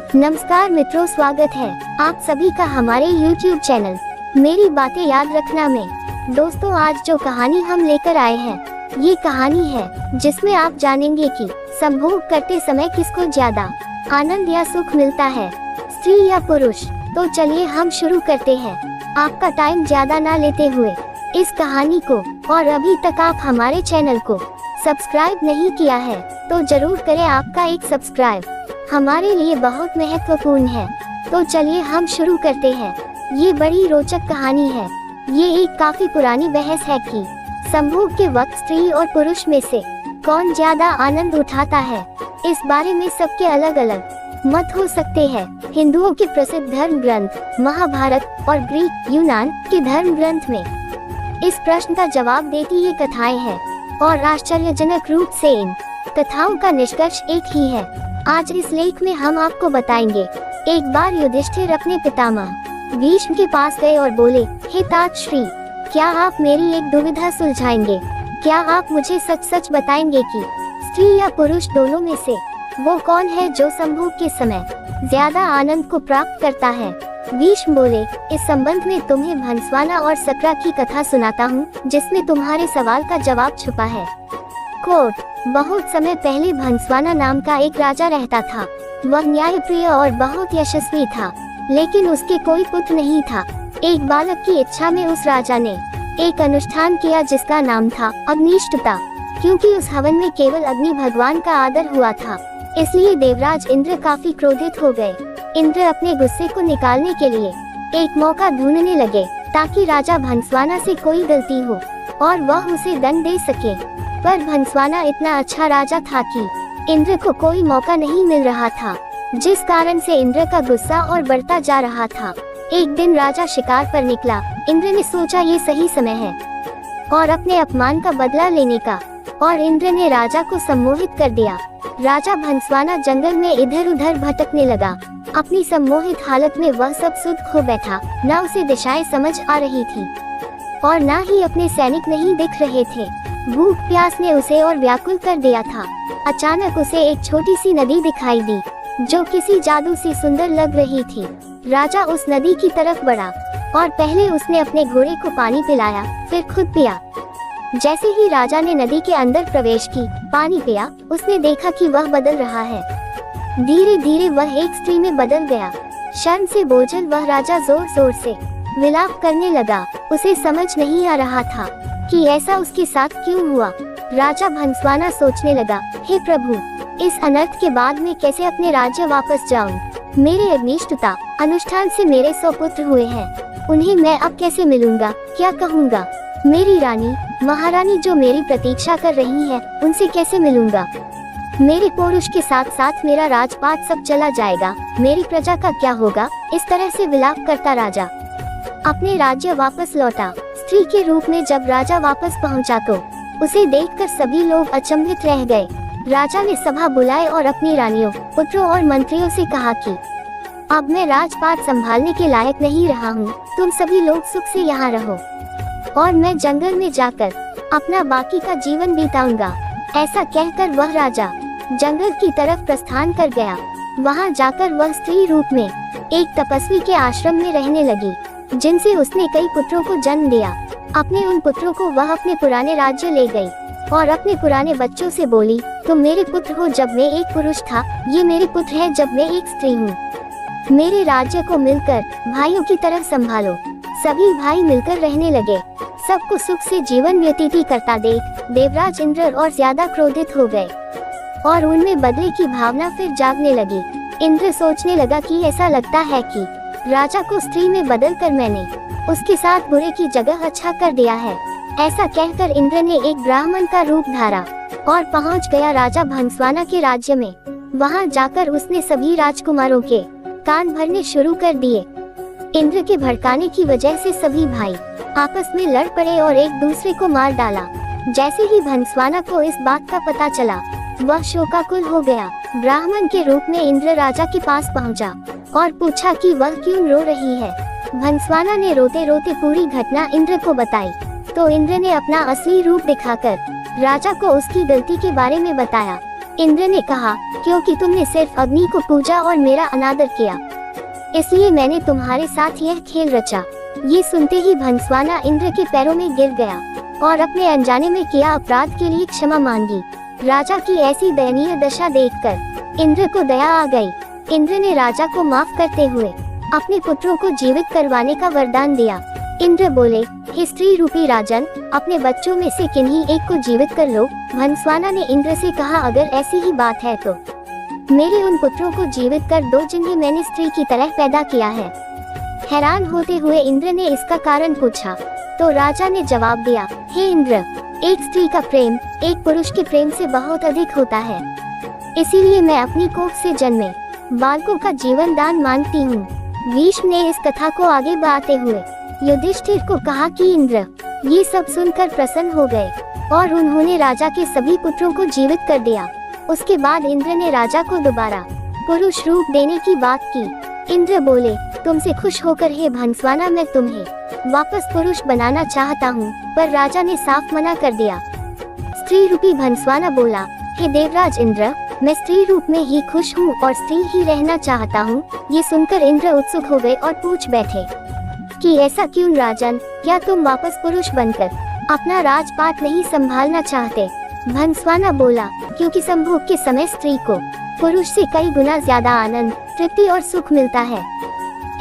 नमस्कार मित्रों, स्वागत है आप सभी का हमारे YouTube चैनल मेरी बातें याद रखना में। दोस्तों, आज जो कहानी हम लेकर आए हैं, ये कहानी है जिसमें आप जानेंगे कि संभोग करते समय किसको ज्यादा आनंद या सुख मिलता है, स्त्री या पुरुष। तो चलिए हम शुरू करते हैं। आपका टाइम ज्यादा ना लेते हुए इस कहानी को, और अभी तक आप हमारे चैनल को सब्सक्राइब नहीं किया है तो जरूर करें। आपका एक सब्सक्राइब हमारे लिए बहुत महत्वपूर्ण है। तो चलिए हम शुरू करते हैं। ये बड़ी रोचक कहानी है। ये एक काफी पुरानी बहस है कि संभोग के वक्त स्त्री और पुरुष में से कौन ज्यादा आनंद उठाता है। इस बारे में सबके अलग अलग मत हो सकते हैं। हिंदुओं के प्रसिद्ध धर्म ग्रंथ महाभारत और ग्रीक यूनान के धर्म ग्रंथ में इस प्रश्न का जवाब देती ये कथाएं हैं, और आश्चर्यजनक रूप से इन कथाओं का निष्कर्ष एक ही है। आज इस लेख में हम आपको बताएंगे। एक बार युधिष्ठिर अपने पितामह भीष्म के पास गए और बोले, हे तात श्री, क्या आप मेरी एक दुविधा सुलझाएंगे? क्या आप मुझे सच सच बताएंगे कि स्त्री या पुरुष दोनों में से वो कौन है जो संभोग के समय ज्यादा आनंद को प्राप्त करता है? भीष्म बोले, इस संबंध में तुम्हें भंसवाना और सकरा की कथा सुनाता हूँ, जिसमें तुम्हारे सवाल का जवाब छुपा है। कोट: बहुत समय पहले भंसवाना नाम का एक राजा रहता था। वह न्यायप्रिय और बहुत यशस्वी था, लेकिन उसके कोई पुत्र नहीं था। एक बालक की इच्छा में उस राजा ने एक अनुष्ठान किया जिसका नाम था अग्निष्टता। क्योंकि उस हवन में केवल अग्नि भगवान का आदर हुआ था, इसलिए देवराज इंद्र काफी क्रोधित हो गए। इंद्र अपने गुस्से को निकालने के लिए एक मौका ढूंढने लगे, ताकि राजा भंसवाना से कोई गलती हो और वह उसे दंड दे सके। पर भंसवाना इतना अच्छा राजा था कि इंद्र को कोई मौका नहीं मिल रहा था, जिस कारण से इंद्र का गुस्सा और बढ़ता जा रहा था। एक दिन राजा शिकार पर निकला। इंद्र ने सोचा ये सही समय है और अपने अपमान का बदला लेने का, और इंद्र ने राजा को सम्मोहित कर दिया। राजा भंसवाना जंगल में इधर उधर भटकने लगा। अपनी सम्मोहित हालत में वह सब सुध खो बैठा। न उसे दिशाएं समझ आ रही थी और न ही अपने सैनिक नहीं दिख रहे थे। भूख प्यास ने उसे और व्याकुल कर दिया था। अचानक उसे एक छोटी सी नदी दिखाई दी, जो किसी जादू से सुंदर लग रही थी। राजा उस नदी की तरफ बढ़ा और पहले उसने अपने घोड़े को पानी पिलाया, फिर खुद पिया। जैसे ही राजा ने नदी के अंदर प्रवेश की, पानी पिया, उसने देखा कि वह बदल रहा है। धीरे धीरे वह एक स्त्री में बदल गया। शर्म से बोझल वह राजा जोर जोर से विलाप करने लगा। उसे समझ नहीं आ रहा था कि ऐसा उसके साथ क्यों हुआ। राजा भंसवाना सोचने लगा, हे प्रभु, इस अनर्थ के बाद मैं कैसे अपने राज्य वापस जाऊं? मेरे अग्निष्टता अनुष्ठान से मेरे 100 पुत्र हुए हैं, उन्हें मैं अब कैसे मिलूंगा? क्या कहूँगा? मेरी रानी महारानी जो मेरी प्रतीक्षा कर रही है, उनसे कैसे मिलूंगा? मेरे पौरुष के साथ साथ मेरा राजपाट सब चला जाएगा, मेरी प्रजा का क्या होगा? इस तरह से विलाप करता राजा अपने राज्य वापस लौटा। स्त्री के रूप में जब राजा वापस पहुंचा तो उसे देखकर सभी लोग अचंभित रह गए। राजा ने सभा बुलाए और अपनी रानियों, पुत्रों और मंत्रियों से कहा कि अब मैं राजपाट संभालने के लायक नहीं रहा हूँ। तुम सभी लोग सुख से यहाँ रहो और मैं जंगल में जाकर अपना बाकी का जीवन बिताऊंगा। ऐसा कहकर वह राजा जंगल की तरफ प्रस्थान कर गया। वहाँ जाकर वह स्त्री रूप में एक तपस्वी के आश्रम में रहने लगी, जिनसे उसने कई पुत्रों को जन्म दिया। अपने उन पुत्रों को वह अपने पुराने राज्य ले गई और अपने पुराने बच्चों से बोली, तुम मेरे पुत्र हो जब मैं एक पुरुष था, ये मेरे पुत्र है जब मैं एक स्त्री हूँ। मेरे राज्य को मिलकर भाइयों की तरह संभालो। सभी भाई मिलकर रहने लगे। सबको सुख से जीवन व्यतीत करता देख देवराज इंद्र और ज्यादा क्रोधित हो गए और उनमें बदले की भावना फिर जागने लगी। इंद्र सोचने लगा कि ऐसा लगता है कि राजा को स्त्री में बदलकर मैंने उसके साथ बुरे की जगह अच्छा कर दिया है। ऐसा कहकर इंद्र ने एक ब्राह्मण का रूप धारा और पहुंच गया राजा भंसवाना के राज्य में। वहां जाकर उसने सभी राजकुमारों के कान भरने शुरू कर दिए। इंद्र के भड़काने की वजह से सभी भाई आपस में लड़ पड़े और एक दूसरे को मार डाला। जैसे ही भंसवाना को इस बात का पता चला, वह शोकाकुल हो गया। ब्राह्मण के रूप में इंद्र राजा के पास पहुंचा और पूछा कि वह क्यों रो रही है। भंसवाना ने रोते रोते पूरी घटना इंद्र को बताई, तो इंद्र ने अपना असली रूप दिखाकर राजा को उसकी गलती के बारे में बताया। इंद्र ने कहा, क्योंकि तुमने सिर्फ अग्नि को पूजा और मेरा अनादर किया, इसलिए मैंने तुम्हारे साथ यह खेल रचा। ये सुनते ही भंसवाना इंद्र के पैरों में गिर गया और अपने अनजाने में किया अपराध के लिए क्षमा मांगी। राजा की ऐसी दयनीय दशा देखकर इंद्र को दया आ गई। इंद्र ने राजा को माफ करते हुए अपने पुत्रों को जीवित करवाने का वरदान दिया। इंद्र बोले, हे स्त्री रूपी राजन, अपने बच्चों में से किन्हीं एक को जीवित कर लो। भंसवाना ने इंद्र से कहा, अगर ऐसी ही बात है तो मेरे उन पुत्रों को जीवित कर दो जिन्हें मैंने स्त्री की तरह पैदा किया है। हैरान होते हुए इंद्र ने इसका कारण पूछा तो राजा ने जवाब दिया, हे इंद्र, एक स्त्री का प्रेम एक पुरुष के प्रेम से बहुत अधिक होता है, इसीलिए मैं अपनी कोख से जन्मे बालकों का जीवन दान मांगती हूँ। भीष्म ने इस कथा को आगे बढ़ाते हुए युधिष्ठिर को कहा कि इंद्र ये सब सुनकर प्रसन्न हो गए और उन्होंने राजा के सभी पुत्रों को जीवित कर दिया। उसके बाद इंद्र ने राजा को दोबारा पुरुष रूप देने की बात की। इंद्र बोले, तुमसे खुश होकर हे भंसवाना मैं तुम्हें वापस पुरुष बनाना चाहता हूँ, पर राजा ने साफ मना कर दिया। स्त्री रूपी भंसवाना बोला, हे देवराज इंद्र, मैं स्त्री रूप में ही खुश हूँ और स्त्री ही रहना चाहता हूँ। ये सुनकर इंद्र उत्सुक हो गए और पूछ बैठे कि ऐसा क्यों राजन, क्या तुम वापस पुरुष बनकर अपना राजपाट नहीं संभालना चाहते? भंसवाना बोला, क्योंकि संभोग के समय स्त्री को पुरुष से कई गुना ज्यादा आनंद, तृप्ति और सुख मिलता है,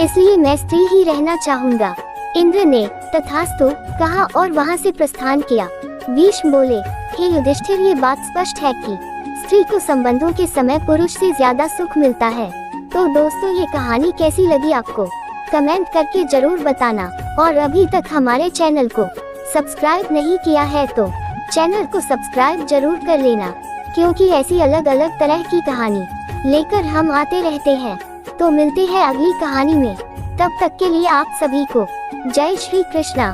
इसलिए मैं स्त्री ही रहना चाहूँगा। इंद्र ने तथास्तु कहा और वहाँ से प्रस्थान किया। भीष्म बोले, हे युधिष्ठिर, ये बात स्पष्ट है कि स्त्री को संबंधों के समय पुरुष से ज्यादा सुख मिलता है। तो दोस्तों, ये कहानी कैसी लगी आपको कमेंट करके जरूर बताना, और अभी तक हमारे चैनल को सब्सक्राइब नहीं किया है तो चैनल को सब्सक्राइब जरूर कर लेना, क्योंकि ऐसी अलग अलग तरह की कहानी लेकर हम आते रहते हैं। तो मिलते हैं अगली कहानी में, तब तक के लिए आप सभी को जय श्री कृष्णा।